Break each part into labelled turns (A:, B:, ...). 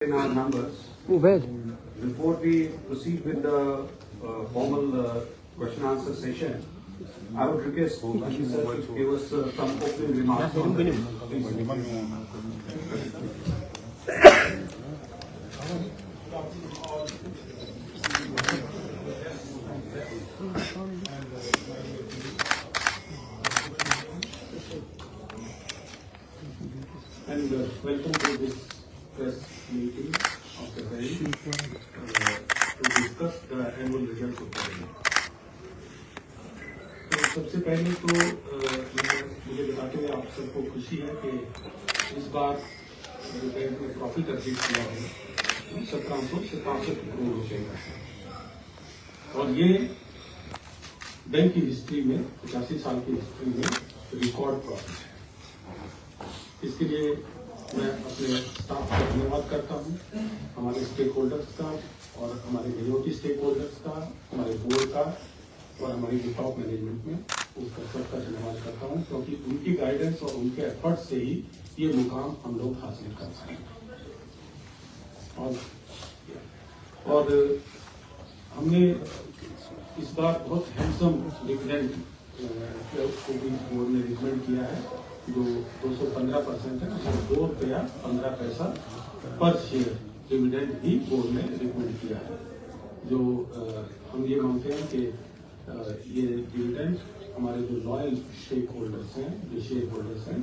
A: In our numbers. Before we proceed with the formal question answer session, I would request Manju sir to give us some opening remarks. And welcome to this press meeting of the bank to discuss the annual results of the bank. तो सबसे पहले तो मुझे बताते हुए आप सबको खुशी है कि इस बार बैंक ने प्रॉफिट अर्जित किया है 1767 करोड़ रुपए का, और ये बैंक की हिस्ट्री में 85 साल की हिस्ट्री में रिकॉर्ड प्रॉफिट है। इसके लिए मैं अपने स्टाफ का धन्यवाद करता हूँ, हमारे स्टेक होल्डर्स का और हमारे मेजोरिटी स्टेक होल्डर्स का, हमारे बोर्ड का और हमारी जो टॉप मैनेजमेंट में उसका सबका धन्यवाद करता हूँ, क्योंकि उनकी गाइडेंस और उनके एफर्ट से ही ये मुकाम हम लोग हासिल कर पाए। और हमने इस बार बहुत हैंडसम डिविडेंड को भी बोर्ड ने रिकमेंड किया है, जो 215% है, ₹2.15 पर शेयर डिविडेंड भी बोर्ड ने रिकमेंड किया है। जो हम ये मानते हैं कि ये डिविडेंड हमारे जो लॉयल स्टेक होल्डर्स हैं, जो शेयर होल्डर्स हैं,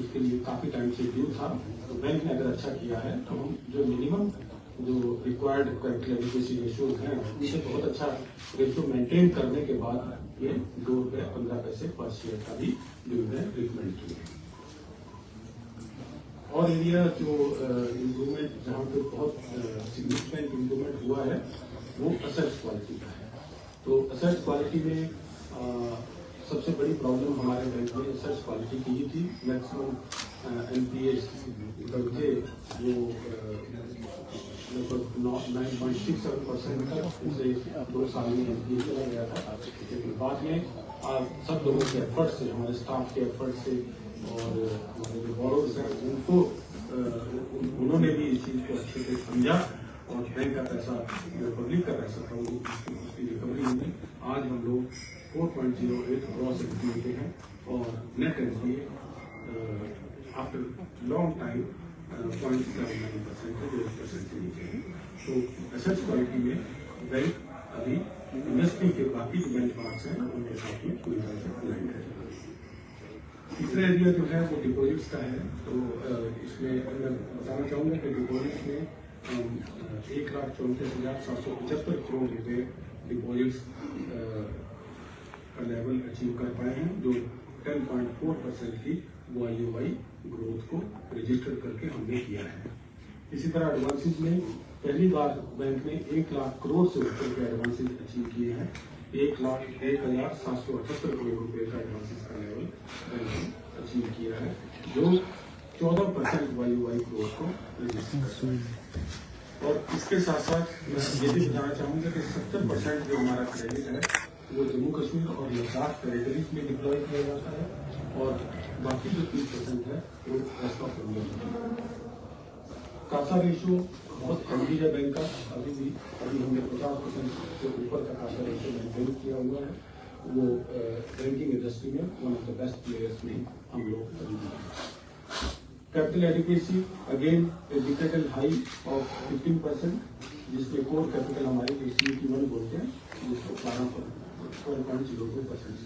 A: उसके लिए काफी टाइम से ड्यू था। तो बैंक ने अगर अच्छा किया है तो हम जो मिनिमम जो रिक्वायर्ड कैपिटल एडिक्वेसी रेशियोज हैं उनसे बहुत अच्छा रेशियो मेंटेन करने के बाद ये ₹2.15 पर शेयर का भी डिविडेंड रिकमेंड किया। और एरिया जो इम्प्रूवमेंट जहाँ पे बहुत सिग्निफिकेंट इम्प्रूवमेंट हुआ है वो असेट क्वालिटी का है। तो असेट क्वालिटी में सबसे बड़ी प्रॉब्लम हमारे बैंक में असेट क्वालिटी की ही थी। मैक्सिमम एनपीए थे जो लगभग 9.67% तक, पिछले 2 साल में एनपीए चला गया था। लेकिन बाद में सब लोगों के एफर्ट से, हमारे स्टाफ के एफर्ट से और हमारे जो बोरोवर्स हैं उनको उन्होंने भी इस चीज़ को अच्छे से समझा और बैंक का पैसा, जो पब्लिक का पैसा था, उसकी रिकवरी हुई। आज हम लोग 4.08 क्रॉस एनपीए के हैं और net NPA after long time 0.79% है, जो 1% से नीचे है। तो एसेट क्वालिटी में बैंक अभी इंडस्ट्री के बाकी जो बेंचमार्क्स हैं उनके साथ में पूरी तरह से अलाइन है। तीसरा एरिया जो है वो डिपॉजिट्स का है। तो इसमें मैं बताना चाहूँगा कि डिपॉजिट्स में 1,34,775 करोड़ रुपए डिपॉजिट्स का लेवल अचीव कर पाए हैं, जो 10.4% की YoY ग्रोथ को रजिस्टर करके हमने किया है। इसी तरह एडवांसेज में पहली बार बैंक ने 1 लाख करोड़ से ऊपर के एडवांसेज अचीव किए हैं। 1,01,778 करोड़ रुपए का एडवांसेज का लेवल बैंक ने अचीव किया है, जो 14% YoY ग्रोथ को रजिस्टर करता है। और इसके साथ साथ मैं ये भी बताना चाहूँगा कि 70% जो हमारा क्रेडिट है वो जम्मू कश्मीर और लद्दाख टेरिटरीज में डिप्लॉय किया जाता है और बाकी जो 30% है वो rest of India. Kasa ratio बहुत हेल्दी है बैंक का, अभी हमने 50% से ऊपर का कासा रेशो मेंटेन किया हुआ है। वो बैंकिंग इंडस्ट्री में one of the best players में हम लोग अभी भी हैं। Capital adequacy again digital high of 15%, जिसमें कोर कैपिटल हमारे जो CET1 बोलते हैं, जिसको 12.02%।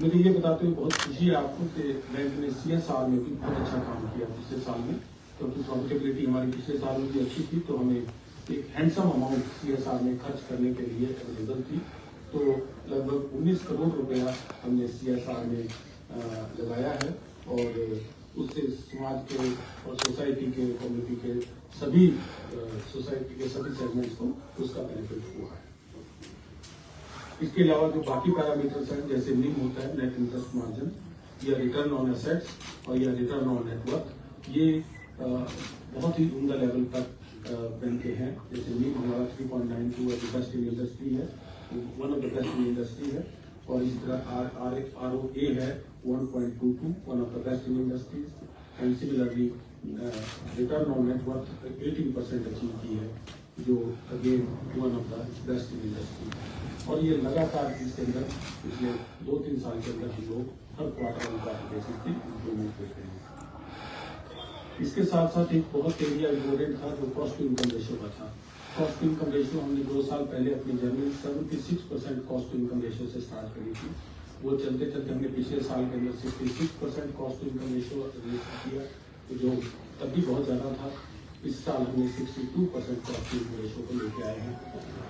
A: मुझे ये बताते हुए बहुत खुशी है आपको कि बैंक ने CSR में भी बहुत अच्छा काम किया पिछले साल में, क्योंकि प्रॉफिटेबिलिटी हमारी पिछले साल में भी अच्छी थी, तो हमें एक हैंडसम अमाउंट CSR में खर्च करने के लिए अवेलेबल थी। तो लगभग 19 करोड़ रुपया हमने CSR में लगाया है और उससे समाज के और सोसाइटी के, कम्युनिटी के सभी सोसाइटी के सभी सेगमेंट्स को उसका बेनिफिट हुआ है। इसके अलावा जो बाकी पैरामीटर्स हैं, जैसे NIM होता है, नेट इंटरेस्ट मार्जिन, या रिटर्न ऑन एसेट्स और या रिटर्न ऑन नेटवर्क, ये बहुत ही उम्दा लेवल तक बैंक के हैं। जैसे NIM हमारा 3.92 बेस्ट इन इंडस्ट्री है, one of the best in industry है, और इस तरह ROA है 1.22, one of the best in industries, and similarly return on net worth 18% achieve की है, जो again one of the best in industry. और ये लगातार इसके अंदर पिछले 2-3 साल के अंदर हम लोग हर क्वार्टर बेसिस पे इम्प्रूवमेंट देते हैं। इसके साथ साथ एक बहुत एरिया इम्पोर्टेंट था जो कॉस्ट टू इनकम रेशियो का था। कॉस्ट टू इनकम रेशियो हमने 2 साल पहले अपनी journey 76% cost to income ratio से स्टार्ट करी थी। वो चलते चलते हमने पिछले साल के अंदर 66% कॉस्ट टू इनकम रेशियो किया, जो तब भी बहुत ज़्यादा था। इस साल हमने 62% कॉस्ट टू इनकम रेशियो को लेके आए हैं,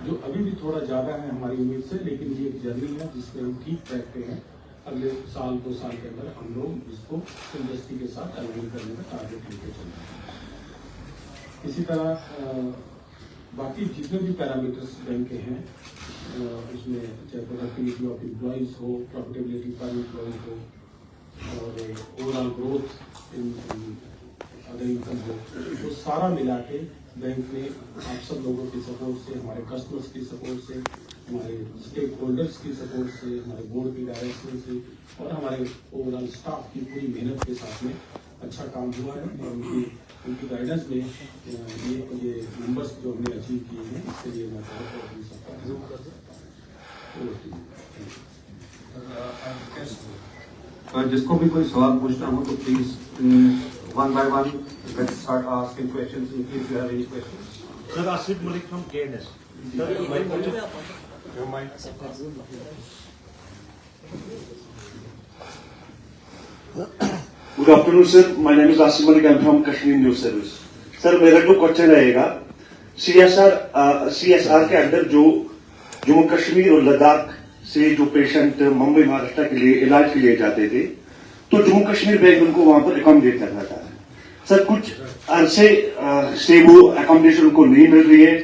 A: जो अभी भी थोड़ा ज़्यादा है हमारी उम्मीद से, लेकिन ये एक जर्नी है जिसमें हम ठीक ट्रैक पे हैं। अगले साल 2 साल के अंदर हम लोग इसको इंडस्ट्री के साथ अलाइन करने का टारगेट लेके चल रहे हैं। इसी तरह बाकी जितने भी पैरामीटर्स बैंक के हैं, उसमें चाहे प्रोडक्टिविटी ऑफ एम्प्लॉइज हो, प्रॉफिटेबिलिटी पर एम्प्लॉइज हो, और overall growth in other income हो, वो सारा मिला के बैंक ने आप सब लोगों की सपोर्ट से, हमारे कस्टमर्स की सपोर्ट से, हमारे स्टेक होल्डर्स की सपोर्ट से, हमारे बोर्ड की डायरेक्शन से और हमारे ओवरऑल स्टाफ की पूरी मेहनत के साथ में अच्छा काम हुआ है। और उनकी गाइडेंस में ये नंबर्स जो हमने अचीव किए हैं, इसके लिए मैं बहुत सकता हूँ।
B: जिसको भी कोई सवाल पूछना हो तो please one by one let's start asking questions in case you have any questions.
C: Sir, Asif Malik from KNS. Sir, my question. Good afternoon, sir. My name is Asif Malik. I'm from Kashmir News Service. Sir, मेरा जो question रहेगा CSR के अंदर जो जम्मू कश्मीर और लद्दाख से जो patient Mumbai Maharashtra के लिए इलाज के लिए जाते थे, तो जम्मू कश्मीर बैंक उनको वहां पर अकोमोडेट करना था। सर, कुछ अरसे से वो अकोमोडेशन उनको नहीं मिल रही है,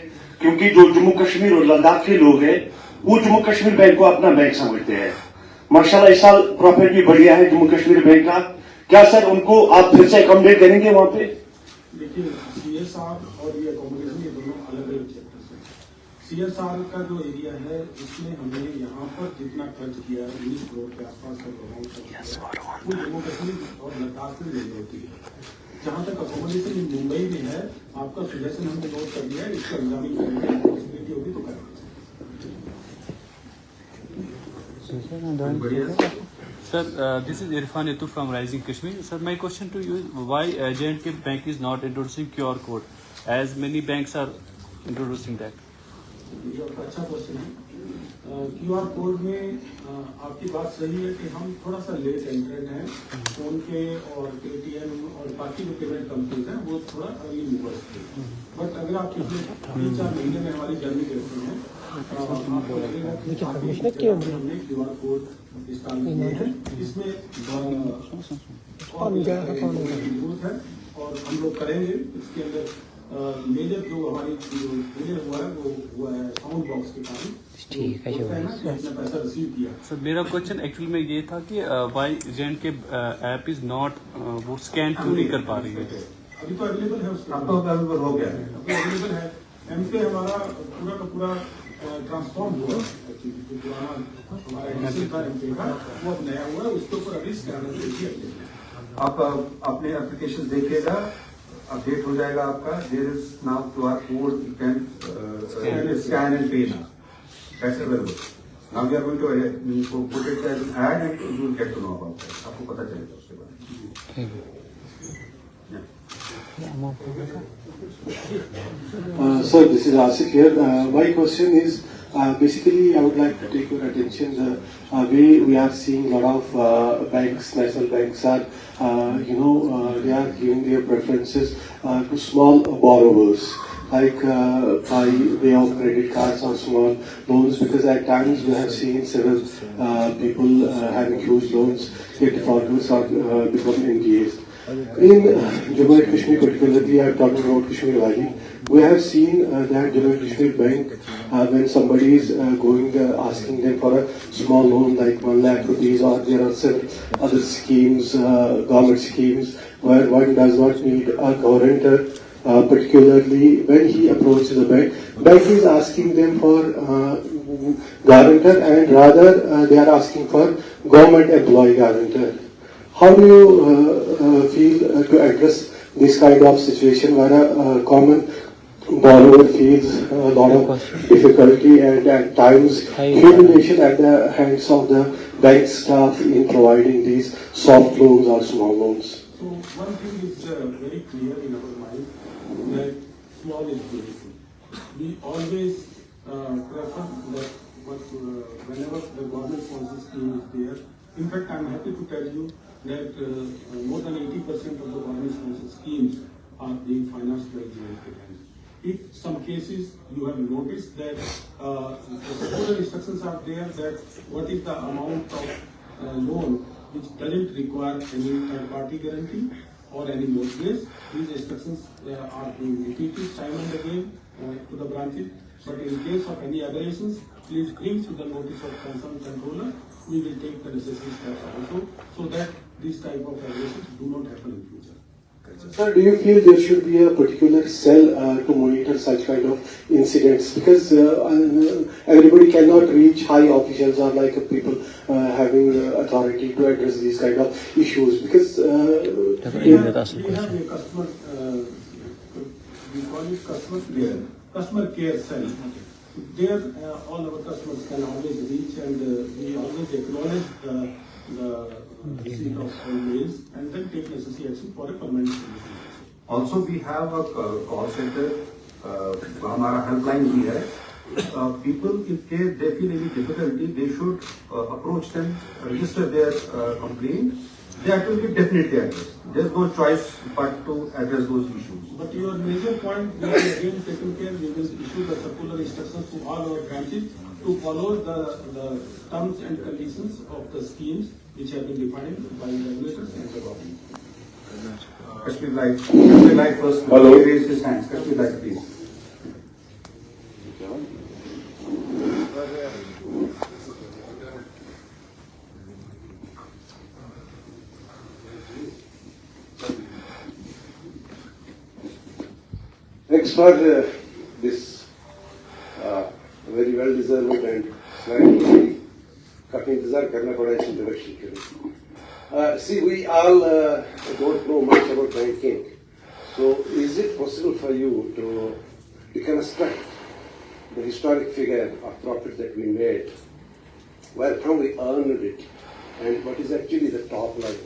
C: क्योंकि जो जम्मू कश्मीर और लद्दाख के लोग हैं वो जम्मू कश्मीर बैंक को अपना बैंक समझते हैं। माशाल्लाह इस साल प्रॉफिट भी बढ़िया है जम्मू कश्मीर बैंक का। क्या सर उनको आप फिर से अकोमोडेट करेंगे वहां पे?
A: देखिए, CSR और ये अकोमोडेशन ये दोनों अलग अलग चैप्टर्स हैं। CSR का जो एरिया है, इसमें हमने यहाँ पर जितना खर्च किया है 19 करोड़ के आसपास का वो जम्मू कश्मीर और लद्दाख में नहीं होती है। जहाँ तक अकोमोडेशन मुंबई में है, आपका सजेशन हमने नोट कर लिया है, इसका एग्जामिन पॉसिबिलिटी होगी तो करेंगे।
D: Sir, this is Irfan Etu from Rising Kashmir. Sir, my question to you is why J&K Bank is not introducing QR code as many banks are introducing that?
A: अच्छा question है। QR code में आपकी बात सही है कि हम थोड़ा सा लेट एंट्रेड हैं। फोन पे और पेटीएम और बाकी जो पेमेंट कंपनीज हैं वो थोड़ा अर्ली मूवर्स थे। बट अगर आप पिछले 3-4 महीने में हमारी जर्नी देखते हैं, आपको लगेगा कि हमने QR कोड इंस्टॉल किए हैं। इसमें जरूरत है और हम लोग करेंगे। इसके अंदर मेजर जो हमारी डिले हुआ है वो हुआ है साउंड बॉक्स के कारण। ठीक है, इसने पैसा रिसीव किया।
D: सर, मेरा क्वेश्चन एक्चुअली में ये था कि why J&K app is not वो स्कैन क्यों नहीं कर पा रही है?
A: अभी तो अवेलेबल है, उसका
B: अवेलेबल हो गया है,
A: अवेलेबल है। एमपे हमारा पूरा का पूरा ट्रांसफॉर्म हुआ है। जो पुराना हमारा एडिशन था एमपे का, वो अब नया हुआ है। उसके ऊपर अभी स्कैनर देखिए,
B: आप अपने एप्लीकेशन देखिएगा, अपडेट हो जाएगा आपका। There is now QR code, you can scan and pay now. That's available now. We are going to put it as an ad and you will get to know about that. आपको पता चलेगा उसके बारे में।
C: Sir, this is Asif here. My question is, basically, I would like to take your attention. We are seeing a lot of banks, national banks are, they are giving their preferences to small borrowers, like by way of credit cards or small loans, because at times we have seen several people having huge loans, get defaulters or become NPAs. In Jammu and Kashmir particularly, I am talking about Kashmir Valley, we have seen that Jammu and Kashmir Bank, when somebody is going asking them for a small loan like 1 lakh rupees, or there are some other schemes, government schemes, where one does not need a guarantor, particularly when he approaches the bank is asking them for guarantor, and rather they are asking for government employee guarantor. How do you feel to address this kind of situation where a common borrower feels a lot of difficulty and at times humiliation at the hands of the bank staff in providing these soft loans or small loans.
A: So one thing is very clear in our mind that small is beautiful. We always prefer that whenever the government sponsor scheme is there. In fact, I'm happy to tell you that more than 80% of the government sponsor schemes are being financed by J&K Bank. In some cases, you have noticed that the instructions are there that what is the amount of loan which doesn't require any third-party guarantee or any mortgage. These instructions are being repeated time and again to the branches. But in case of any aberrations, please bring to the notice of concerned controller. We will take the necessary steps also so that these type of aberrations do not happen in future.
C: Sir, do you feel there should be a particular cell to monitor such kind of incidents? Because everybody cannot reach high officials or like people having authority to address these kind of issues. Because
A: we have a customer, we call it customer care cell. There, all our customers can always reach, and we always acknowledge the receipt of mails and then take necessary action for a permanent solution.
B: Also, we have a call center. हमारा helpline भी है. People, if they feel any difficulty, they should approach them, register their complaint. That will be definitely addressed. There's no choice but to address those issues.
A: But your major point, we have again taken care. We will issue the circular instructions to all our branches to follow the terms and conditions of the schemes which have been defined by the regulators and the government.
B: Kashmir Life first. Hello. Raise his hands. Kashmir Life, please.
C: thanks for this very well deserved and slightly काफी इंतजार करना पड़ा इस introduction के लिए. See, we all don't know much about banking. So, is it possible for you to reconstruct the historic figure of profit that we made, where from we earned it, and what is actually the top line?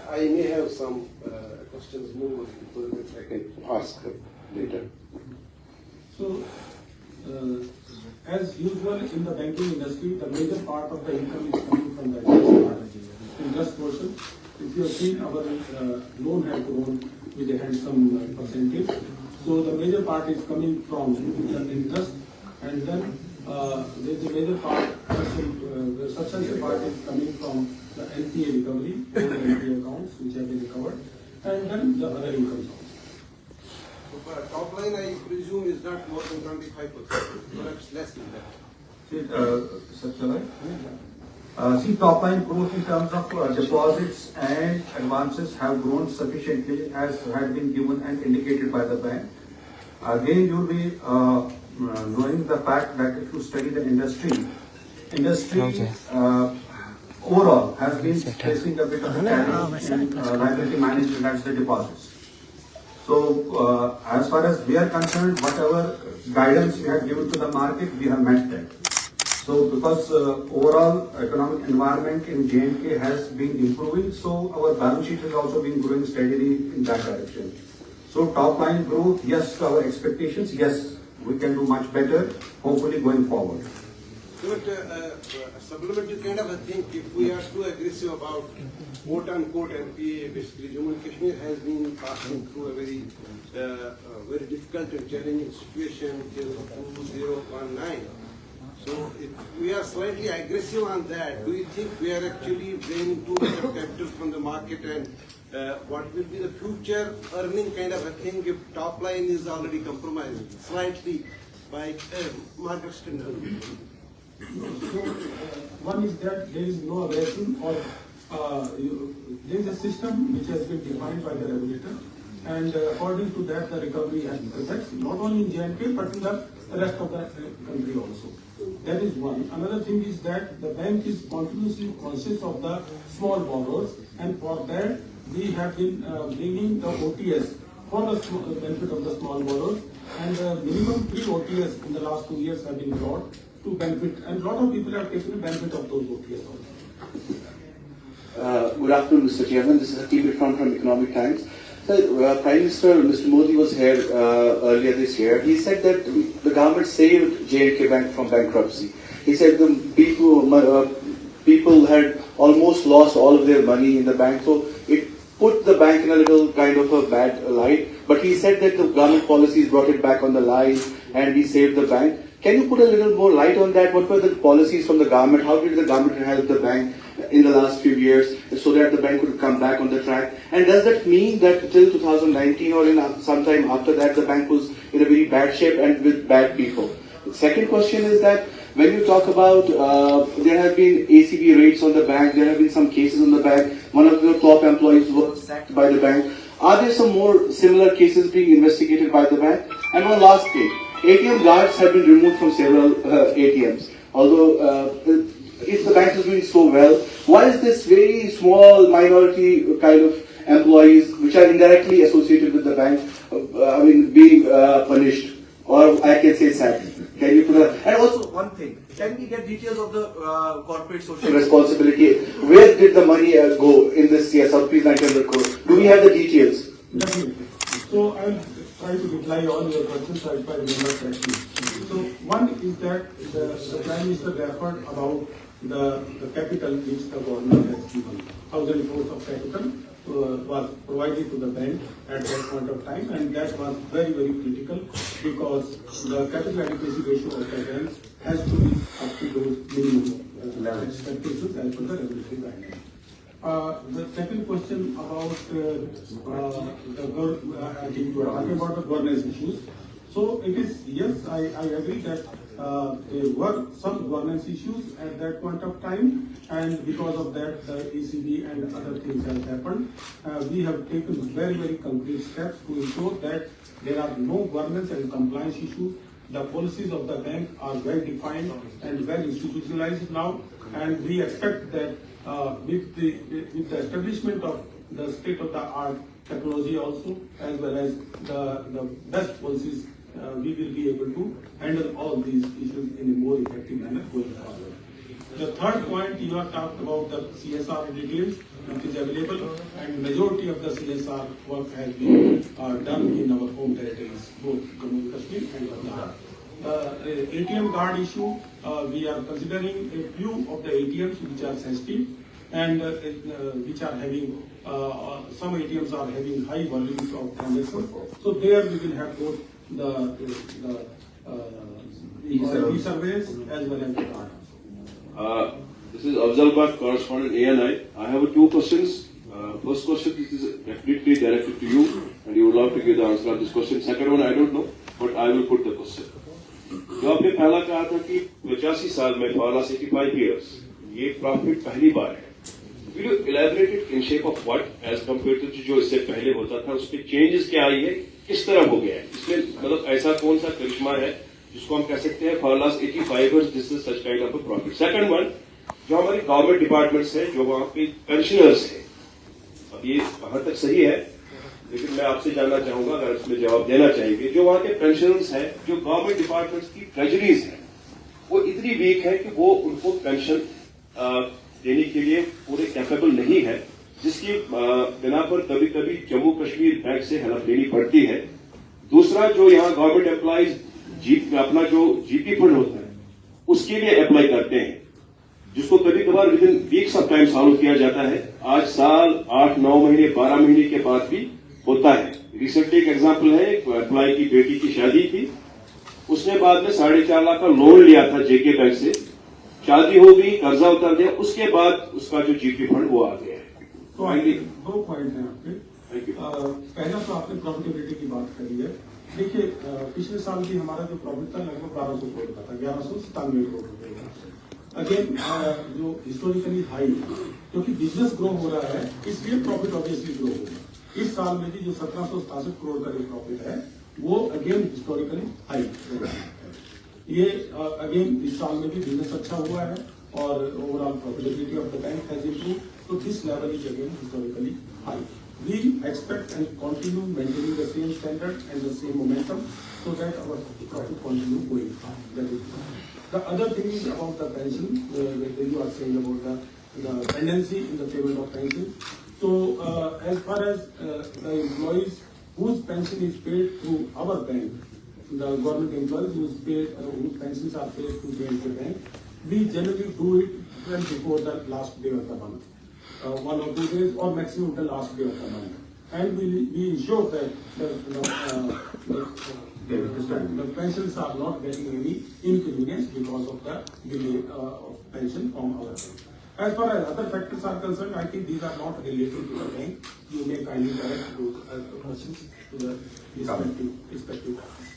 C: I may have some questions more that I can ask later.
A: So, as usual in the banking industry, the major part of the income is coming from the interest portion. If you have seen, our loan has grown with a handsome percentage. So the major part is coming from the interest, and then there is a major part, the substantial part is coming from the NPA recovery, the NPA accounts which have been recovered, and then the other income sources.
E: Top line, I presume, is not more than 25%, perhaps less than that.
B: See, top line growth in terms of deposits and advances have grown sufficiently as had been given and indicated by the bank. Again, you will be knowing the fact that if you study the industry overall has been facing a bit of a challenge in liability management as the deposits. So, as far as we are concerned, whatever guidance we have given to the market, we have met that. So, because overall economic environment in J&K has been improving, so our balance sheet has also been growing steadily in that direction. So, top line growth, yes, to our expectations, yes, we can do much better, hopefully going forward.
E: But supplementary kind of a thing, if we are too aggressive about quote-unquote NPA, basically Jammu and Kashmir has been passing through a very difficult and challenging situation till 2019. So if we are slightly aggressive on that, do you think we are actually draining too much of capital from the market, and what will be the future earning kind of a thing if top line is already compromised slightly by market standard?
A: So, one is that there is no aggression, or there is a system which has been defined by the regulator, and according to that, the recovery has effects not only in J&K but in the rest of the country also. That is one. Another thing is that the bank is continuously conscious of the small borrowers, and for that we have been bringing the OTS for the benefit of the small borrowers, and minimum 3 OTS in the last 2 years have been brought to benefit, and a lot of people have taken benefit of those OTS also.
F: Good afternoon, Mr. Chairman. This is Hakeem Irfan from Economic Times. Sir, Prime Minister Mr. Modi was here earlier this year. He said that the government saved J&K Bank from bankruptcy. He said the people had almost lost all of their money in the bank, so it put the bank in a little kind of a bad light. But he said that the government policies brought it back on the line and we saved the bank. Can you put a little more light on that? What were the policies from the government? How did the government help the bank in the last few years so that the bank could come back on the track? And does that mean that till 2019 or in sometime after that, the bank was in a very bad shape and with bad people? The second question is that when you talk about there have been ACB raids on the bank, there have been some cases on the bank, one of your top employees was sacked by the bank. Are there some more similar cases being investigated by the bank? And one last thing, ATM guards have been removed from several ATMs. Although if the bank is doing so well, why is this very small minority kind of employees which are indirectly associated with the bank, being punished, or I can say sacked? Can you put a, and also one thing, can we get details of the corporate social responsibility? Where did the money go in this CSR, rupees 900 crore? Do we have the details?
A: Definitely. So I will try to reply all your questions if I remember correctly. So one is that the Prime Minister referred about the capital which the government has given. 1,000 crores of capital was provided to the bank at that point of time, and that was very, very critical because the capital adequacy ratio of the bank has to be up to those minimum expectations as per the regulatory guidelines. The second question about I think you are talking about the governance issues. So it is, yes, I agree that there were some governance issues at that point of time, and because of that, the ACB and other things have happened. We have taken very, very concrete steps to ensure that there are no governance and compliance issues. The policies of the bank are well defined and well institutionalized now, and we expect that with the establishment of the state-of-the-art technology also, as well as the best policies, we will be able to handle all these issues in a more effective manner going forward. The third point, you have talked about the CSR details, which is available, and majority of the CSR work has been done in our home territories, both Jammu and Kashmir and Ladakh. ATM card issue, we are considering a few of the ATMs which are sensitive and which are having, some ATMs are having high volumes of transactions. So there we will have both the e-surveys as well as the card.
G: This is Afzal Bhatt, correspondent ANI. I have two questions. First question, this is definitely directed to you, and you would love to give the answer of this question. Second one, I don't know, but I will put the question. जो आपने पहला कहा था कि 85 साल में for last 85 years ये profit पहली बार है. Will you elaborate it in shape of what as compared to जो इससे पहले होता था, उसके changes क्या आई है, किस तरह हो गया है, इसमें मतलब ऐसा कौन सा करिश्मा है जिसको हम कह सकते हैं for last 85 years this is such kind of a profit. Second one, जो हमारी गवर्नमेंट डिपार्टमेंट्स है, जो वहाँ पे पेंशनर्स है, अब ये कहाँ तक सही है, लेकिन मैं आपसे जानना चाहूंगा, अगर इसमें जवाब देना चाहेंगे, जो वहाँ के पेंशनर्स हैं, जो गवर्नमेंट डिपार्टमेंट्स की ट्रेजरीज है, वो इतनी वीक है कि वो उनको पेंशन देने के लिए पूरे कैपेबल नहीं है, जिसकी बिना पर कभी कभी जम्मू कश्मीर बैंक से हेल्प लेनी पड़ती है. दूसरा, जो यहाँ गवर्नमेंट एम्प्लॉइज अपना जो जीपी फंड होता है उसके लिए अप्लाई करते हैं, जिसको कभी कभार with in weeks of time solve किया जाता है. आज साल 8, 9 महीने 12 महीने के बाद भी होता है. रिसेंटली एक एग्जांपल है, एक एम्प्लॉय की बेटी की शादी थी, उसने बाद में 4.5 लाख का लोन लिया था जेके बैंक से, शादी हो गई, कर्जा उतर गया, उसके बाद उसका जो जीपी फंड वो आ गया है.
A: तो दो पॉइंट हैं आपके. पहला तो आपने प्रॉफिटेबिलिटी की बात करी है. देखिए, पिछले साल भी हमारा जो प्रॉफिट था लगभग 1200 करोड़ का था, 1197 करोड़ रुपए का. अगेन जो हिस्टोरिकली हाई, क्योंकि बिजनेस ग्रो हो रहा है इसलिए प्रॉफिट ऑब्वियसली ग्रो होगा. इस साल में भी जो 1767 करोड़ का जो प्रॉफिट है वो अगेन हिस्टोरिकली हाई हो रहा है. ये अगेन इस साल में भी बिजनेस अच्छा हुआ है और overall profitability of the bank has improved, तो this level is again historically high. We expect and continue maintaining the same standard and the same momentum so that our profit continue going up. That is the other thing is about the pension, where you are saying about the pendency in the payment of pension. So as far as the employees whose pension is paid through our bank, the government employees whose pensions are paid through J&K Bank, we generally do it well before the last day of the month. 1 or 2 days or maximum the last day of the month. And we ensure that the pensions are not getting any inconvenience because of the delay of pension from our bank. As far as other factors are concerned, I think these are not related to the bank. You may kindly direct those questions to the respective parties.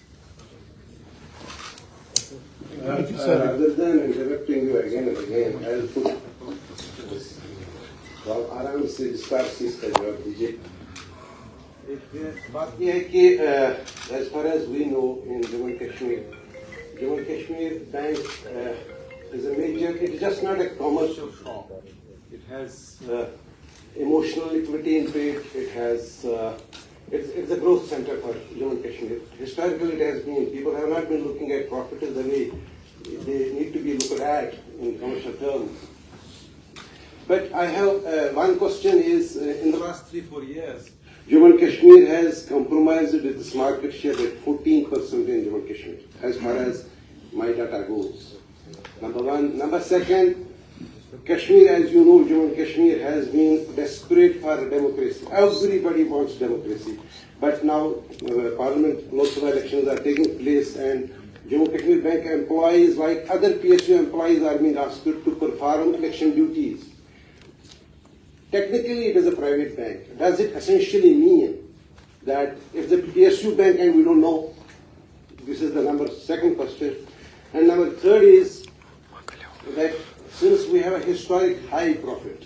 H: Rather than interrupting you again and again, I'll put आराम से विस्तार से इसका जवाब दीजिए। बात यह है कि as far as we know in Jammu and Kashmir Bank is a major. It is just not a commercial shop. It has emotional liquidity in it. It has it's a growth center for Jammu and Kashmir. Historically, it has been. People have not been looking at profit the way they need to be looked at in commercial terms. But I have one question is, in the last 3-4 years, Jammu and Kashmir has compromised its market share at 14% in Jammu and Kashmir, as far as my data goes. Number one. Number second, Kashmir, as you know, Jammu and Kashmir has been desperate for democracy. Everybody wants democracy. But now Parliament, Lok Sabha elections are taking place and Jammu and Kashmir Bank employees, like other PSU employees, are being asked to perform election duties. Technically, it is a private bank. Does it essentially mean that if the PSU bank, and we don't know, this is the second question, and number third is that since we have a historic high profit,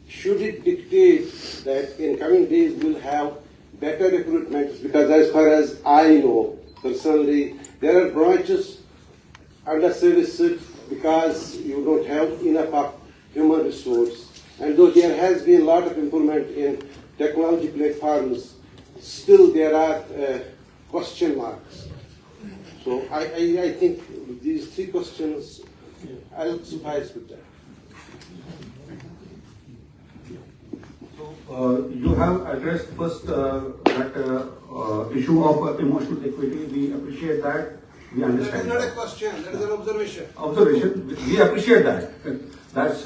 H: should it dictate that in coming days we'll have better recruitment? Because as far as I know, personally, there are branches under-serviced because you don't have enough of human resource. And though there has been a lot of improvement in technology platforms, still there are question marks. So I think these 3 questions, I'll suffice with that.
B: You have addressed first that issue of emotional liquidity. We appreciate that. We understand.
E: That is not a question, that is an observation.
B: Observation. We appreciate that. That's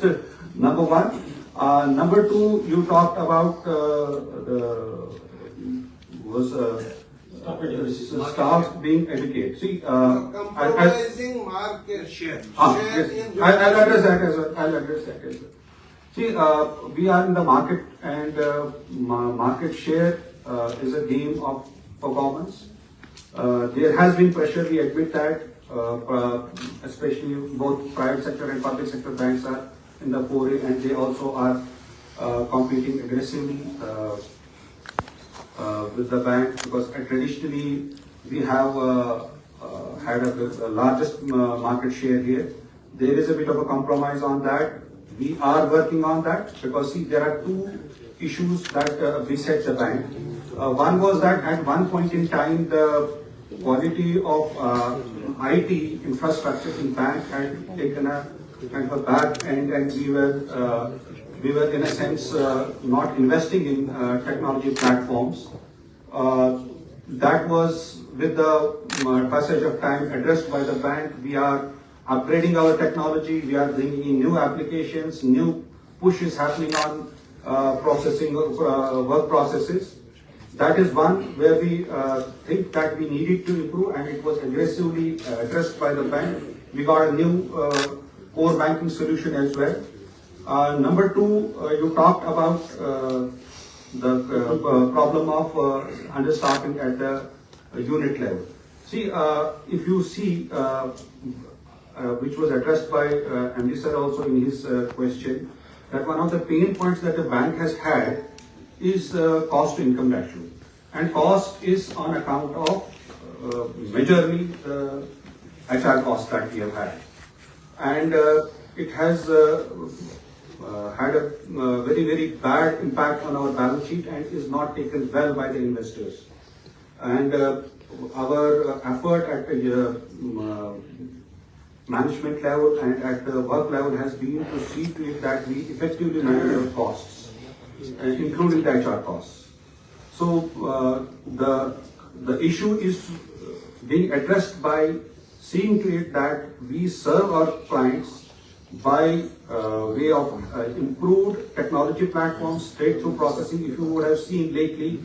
B: number one. Number two, you talked about staff being educated. See,
E: compromising market share.
B: Yes. I'll address that as well. I'll address that as well. See, we are in the market, and market share is a game of performance. There has been pressure, we admit that, especially both private sector and public sector banks are in the foray, and they also are competing aggressively with the bank, because traditionally we have had the largest market share here. There is a bit of a compromise on that. We are working on that, because see, there are 2 issues that beset the bank. One was that at one point in time, the quality of IT infrastructure in bank had taken a kind of a back end, and we were in a sense not investing in technology platforms. That was, with the passage of time, addressed by the bank. We are upgrading our technology. We are bringing in new applications, new pushes happening on processing work processes. That is one where we think that we needed to improve, and it was aggressively addressed by the bank. We got a new core banking solution as well. Number 2, you talked about the problem of understaffing at the unit level. See, if you see, which was addressed by MD sir also in his question, that one of the pain points that the bank has had is cost to income ratio. And cost is on account of majorly the HR cost that we have had. And it has had a very bad impact on our balance sheet and is not taken well by the investors. And our effort at the management level and at the work level has been to see to it that we effectively manage our costs, including the HR costs. So the issue is being addressed by seeing to it that we serve our clients by way of improved technology platforms, straight-through processing. If you would have seen lately,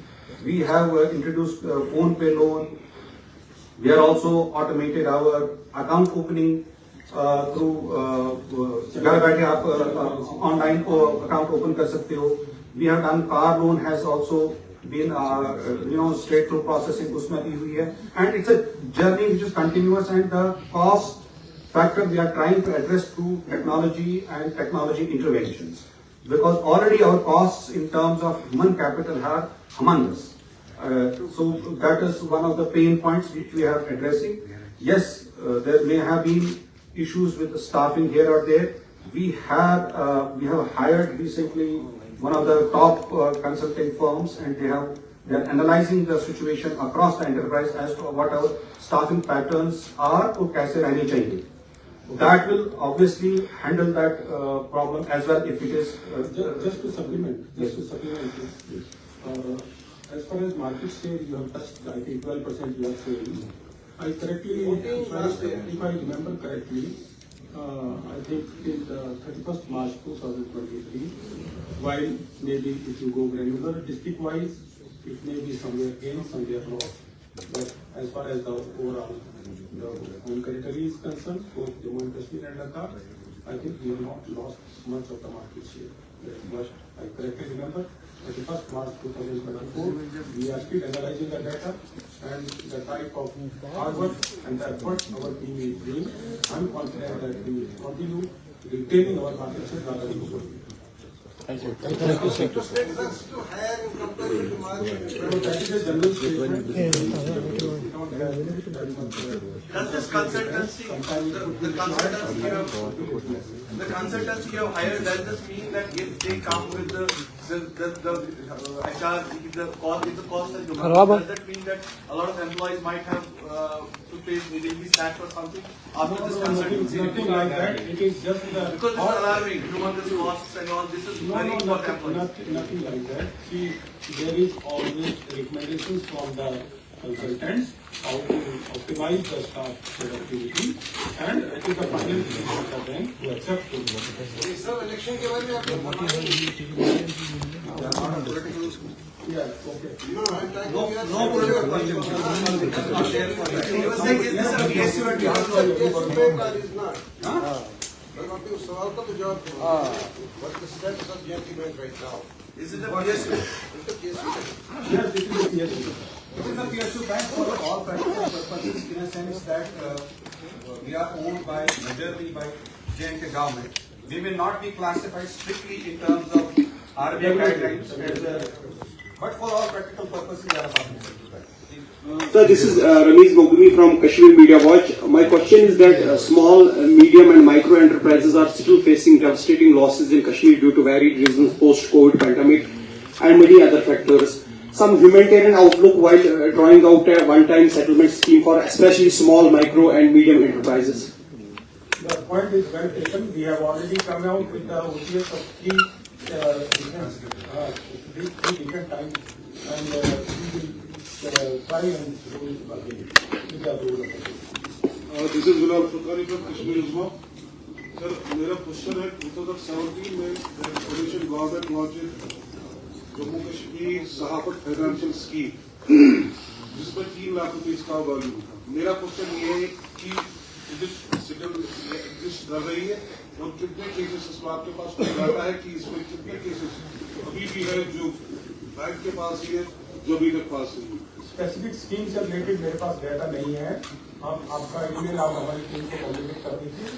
B: we have introduced phone pay loan. We are also automated our account opening through घर बैठे आप online account open कर सकते हो. We have done car loan has also been straight through processing उसमें दी हुई है, and it's a journey which is continuous, and the cost factor we are trying to address through technology and technology interventions, because already our costs in terms of human capital are humongous. So that is one of the pain points which we are addressing. Yes, there may have been issues with the staffing here or there. We have hired recently one of the top consulting firms, and they are analyzing the situation across the enterprise as to what our staffing patterns are or kaise rehne chahiye. That will obviously handle that problem as well if it is.
A: Just to supplement, as far as market share, you have touched, I think 12% you are saying. If I remember correctly, I think till the 31st March 2023, while maybe if you go granular district-wise, it may be somewhere gain, somewhere loss. But as far as the overall home territory is concerned, both Jammu and Kashmir and Ladakh, I think we have not lost much of the market share. But I correctly remember, 31st March 2024, we are still analyzing the data and the type of hard work and the effort our team is doing. I'm confident that we will continue retaining our market share rather than growing.
D: Thank you.
E: Interest rates are still higher in comparison to market.
A: So that is a general statement.
I: Does this consultancy, the consultancy you have hired, does this mean that if they come with the HR, if the cost is does that mean that a lot of employees might have to pay, they'll be sacked or something after this consultancy?
A: Nothing like that. It is just the
I: Because it's alarming, humongous costs and all, this is very important employees.
A: Nothing like that. See, there is always recommendations from the consultants how to optimize the staff productivity, and it is the final decision of the bank to accept those workers.
E: Sir, election के बारे में आपने
A: Yeah, okay.
E: No, I'm trying to no political question. He was saying, is this a PSU or PSU is not? But आपने उस सवाल का तो जवाब दिया. What is the status of JNK Bank right now?
I: Is it a PSU?
E: It's a PSU.
A: Yes, this is the PSU.
B: It is a PSU bank for all practical purposes, in a sense that we are owned majorly by J&K government. We will not be classified strictly in terms of RBI guidelines, but for all practical purposes, we are a public sector bank.
J: Sir, this is Ramesh Bogumi from Kashmir Media Watch. My question is that small, medium and micro enterprises are still facing devastating losses in Kashmir due to varied reasons, post-COVID pandemic and many other factors. Some humanitarian outlook while drawing out a one-time settlement scheme for especially small, micro and medium enterprises.
A: The point is well taken. We have already come out with the OTS of three different times, and we will try and do it again with the approval of the government.
K: This is Gulab Furqani from Kashmir Uzma. Sir, मेरा question है 2017 में coalition government launched Jammu Kashmir सहाफत financial scheme जिसमें 3 लाख रुपए इसका value था. मेरा question ये है कि एग्जिस्ट कर रही है और कितने केसेस इसमें आपके पास कोई डाटा है कि इसमें कितने केसेस अभी भी है जो बैंक के पास ही है जो अभी तक पास नहीं है.
A: स्पेसिफिक स्कीम से रिलेटेड मेरे पास डाटा नहीं है. हम आपका ईमेल आप हमारी टीम को कम्युनिकेट कर दीजिए.